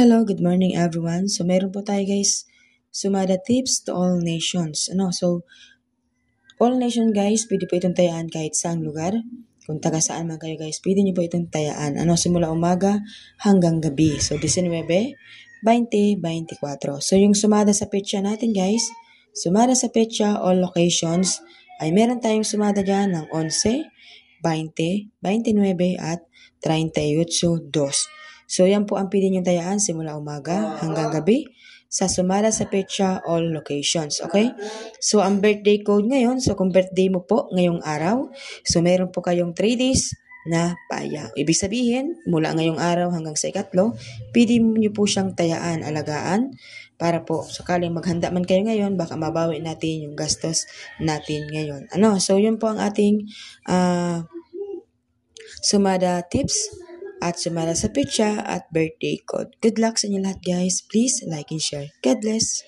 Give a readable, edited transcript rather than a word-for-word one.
Hello, good morning everyone. So meron po tayo guys, sumada tips to all nations. All nation guys, pwede po itong tayaan kahit saang lugar. Kung taga saan man kayo guys, pwede nyo po itong tayaan. Simula umaga hanggang gabi. So 19, 20, 24. So yung sumada sa petsa natin guys, sumada sa petsa all locations ay meron tayong sumada dyan ng 11, 20, 29 at 38, 2. So yan po ang pwede nyo tayaan simula umaga hanggang gabi sa sumada sa petsa all locations. Okay? So ang birthday code ngayon, so kung birthday mo po ngayong araw, so meron po kayong 3 days na paya. Ibig sabihin, mula ngayong araw hanggang sa ikatlo, pwede nyo po siyang tayaan, alagaan, para po sakaling maghanda man kayo ngayon, baka mabawi natin yung gastos natin ngayon. So yun po ang ating sumada tips at sumada sa petsa at birthday code. Good luck sa inyo lahat guys. Please like and share. God bless.